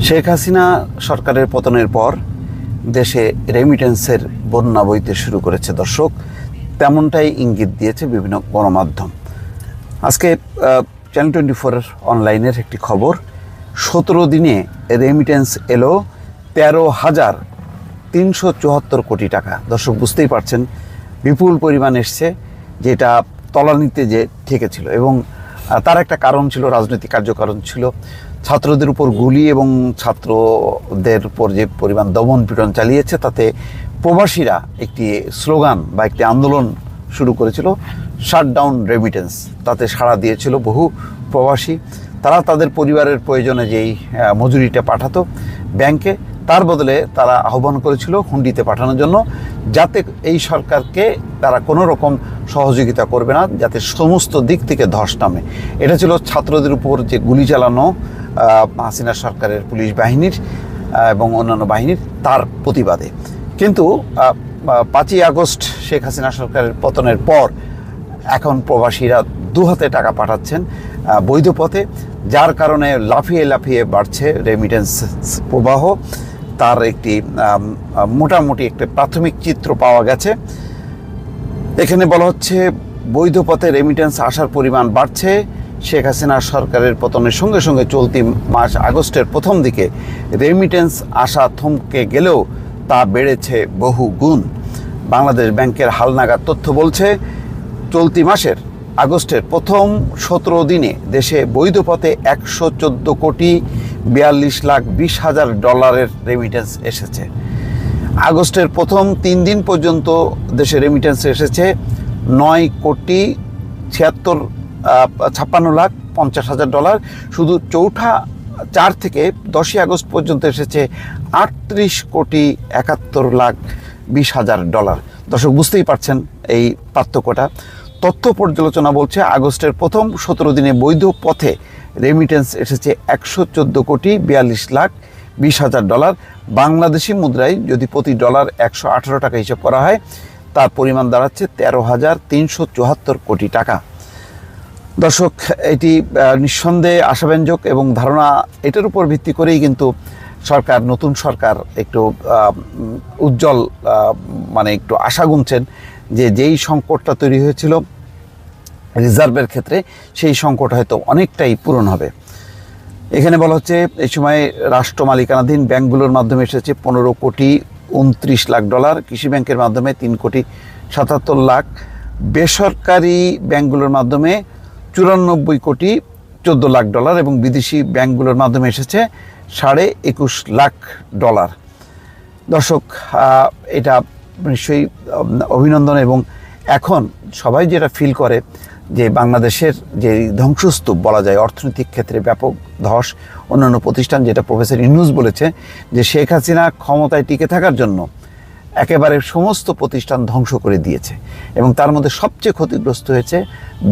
শেখ হাসিনা সরকারের পতনের পর দেশে রেমিটেন্সের বন্যা বইতে শুরু করেছে দর্শক, তেমনটাই ইঙ্গিত দিয়েছে বিভিন্ন গণমাধ্যম। আজকে চ্যানেল 24 অনলাইনের একটি খবর, 17 দিনে রেমিটেন্স এলো 13,374 কোটি টাকা। দর্শক বুঝতেই পারছেন বিপুল পরিমাণ এসছে, যেটা তলানিতে যে ঠেকেছিল। এবং তার একটা কারণ ছিল, রাজনৈতিক কার্যকারণ ছিল। ছাত্রদের উপর গুলি এবং ছাত্রদের উপর যে পরিমাণ দমন পীড়ন চালিয়েছে, তাতে প্রবাসীরা একটি স্লোগান বা একটি আন্দোলন শুরু করেছিল, শাটডাউন রেমিটেন্স। তাতে সাড়া দিয়েছিল বহু প্রবাসী। তারা তাদের পরিবারের প্রয়োজনে যেই মজুরিটা পাঠাতো ব্যাংকে, তার বদলে তারা আহ্বান করেছিল হুন্ডিতে পাঠানোর জন্য, যাতে এই সরকারকে তারা কোনো রকম সহযোগিতা করবে না, যাতে সমস্ত দিক থেকে ধস নামে। এটা ছিল ছাত্রদের উপর যে গুলি চালানো হাসিনা সরকারের পুলিশ বাহিনীর এবং অন্যান্য বাহিনীর, তার প্রতিবাদে। কিন্তু 5ই আগস্ট শেখ হাসিনা সরকারের পতনের পর এখন প্রবাসীরা দুহাতে টাকা পাঠাচ্ছেন বৈধ পথে, যার কারণে লাফিয়ে লাফিয়ে বাড়ছে রেমিটেন্স প্রবাহ। তার একটি মোটামুটি একটা প্রাথমিক চিত্র পাওয়া গেছে। এখানে বলা হচ্ছে বৈধ পথে রেমিটেন্স আসার পরিমাণ বাড়ছে। শেখ হাসিনা সরকারের পতনের সঙ্গে সঙ্গে চলতি মাস আগস্টের প্রথম দিকে রেমিটেন্স আসা থমকে গেলেও তা বেড়েছে বহু গুণ। বাংলাদেশ ব্যাংকের হালনাগাদ তথ্য বলছে, চলতি মাসের আগস্টের প্রথম 17 দিনে দেশে বৈধ পথে 114 কোটি 42 লাখ 20 হাজার ডলারের রেমিটেন্স এসেছে। আগস্টের প্রথম 3 দিন পর্যন্ত দেশে রেমিটেন্স এসেছে 9 কোটি 56 লাখ 50 হাজার ডলার। শুধু 4 থেকে 10ই আগস্ট পর্যন্ত এসেছে 38 কোটি 71 লাখ 20 হাজার ডলার। দর্শক বুঝতেই পারছেন এই পার্থক্যটা। তথ্য পর্যালোচনা বলছে, আগস্টের প্রথম 17 দিনে বৈধ পথে রেমিটেন্স এসেছে 114 কোটি 42 লাখ 20 হাজার ডলার। বাংলাদেশি মুদ্রায় যদি প্রতি ডলার 118 টাকা হিসাব করা হয়, তার পরিমাণ দাঁড়াচ্ছে 13,374 কোটি টাকা। দর্শক, এটি নিঃসন্দেহে আশাব্যঞ্জক এবং ধারণা এটার উপর ভিত্তি করেই কিন্তু সরকার, নতুন সরকার একটু উজ্জ্বল একটু আশা গুনছেন যে যেই সংকটটা তৈরি হয়েছিল রিজার্ভের ক্ষেত্রে, সেই সংকট হয়তো অনেকটাই পূরণ হবে। এখানে বলা হচ্ছে এই সময় রাষ্ট্র মালিকানাধীন ব্যাংকগুলোর মাধ্যমে এসেছে 15 কোটি 29 লাখ ডলার, কৃষি ব্যাংকের মাধ্যমে 3 কোটি 77 লাখ, বেসরকারি ব্যাংকগুলোর মাধ্যমে 94 কোটি 14 লাখ ডলার এবং বিদেশি ব্যাংকগুলোর মাধ্যমে এসেছে 21.5 লাখ ডলার। দর্শক, এটা নিশ্চয়ই অভিনন্দন। এবং এখন সবাই যেটা ফিল করে যে বাংলাদেশের যে ধ্বংসস্তূপ বলা যায়, অর্থনৈতিক ক্ষেত্রে ব্যাপক ধস, অন্যান্য প্রতিষ্ঠান, যেটা প্রফেসর ইউনূস বলেছে যে শেখ হাসিনা ক্ষমতায় টিকে থাকার জন্য একেবারে সমস্ত প্রতিষ্ঠান ধ্বংস করে দিয়েছে। এবং তার মধ্যে সবচেয়ে ক্ষতিগ্রস্ত হয়েছে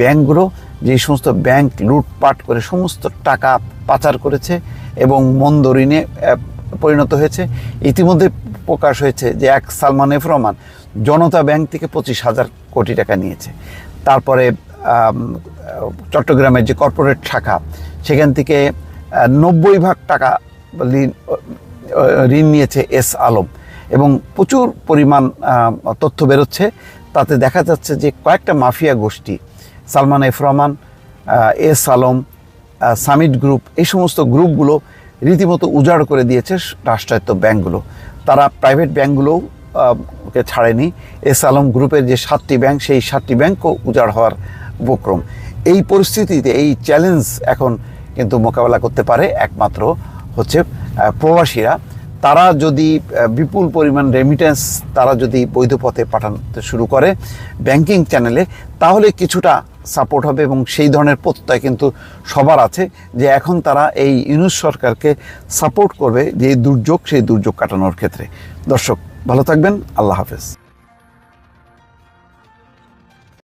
ব্যাংকগুলো, যে সমস্ত ব্যাংক লুটপাট করে সমস্ত টাকা পাচার করেছে এবং মন্দ ঋণে পরিণত হয়েছে। ইতিমধ্যে প্রকাশ হয়েছে যে এক সালমান এফ রহমান জনতা ব্যাংক থেকে 25,000 কোটি টাকা নিয়েছে। তারপরে চট্টগ্রামের যে কর্পোরেট শাখা, সেখান থেকে 90% টাকা ঋণ নিয়েছে এস আলম। এবং প্রচুর পরিমাণ তথ্য বেরোচ্ছে, তাতে দেখা যাচ্ছে যে কয়েকটা মাফিয়া গোষ্ঠী, Salman F Rahman, S Alam, summit group, এই সমস্ত গ্রুপগুলো রীতিমতো উজাড় করে দিয়েছে রাষ্ট্রায়ত্ত ব্যাংকগুলো। তারা প্রাইভেট ব্যাংকগুলোও কে ছাড়েনি। এস আলম গ্রুপের যে 7টি ব্যাংক, সেই 7টি ব্যাংকও উজাড় হওয়ার উপক্রম। এই পরিস্থিতিতে এই চ্যালেঞ্জ এখন কিন্তু মোকাবেলা করতে পারে একমাত্র হচ্ছে প্রবাসীরা। তারা যদি বিপুল পরিমাণ রেমিটেন্স তারা যদি বৈধ পথে পাঠাতে শুরু করে ব্যাংকিং চ্যানেলে, তাহলে কিছুটা সাপোর্ট হবে। এবং সেই ধরনের প্রত্যয় কিন্তু সবার আছে যে এখন তারা এই ইউনূস সরকারকে সাপোর্ট করবে যে দুর্যোগ, সেই দুর্যোগ কাটানোর ক্ষেত্রে। দর্শক, ভালো থাকবেন। আল্লাহ হাফেজ।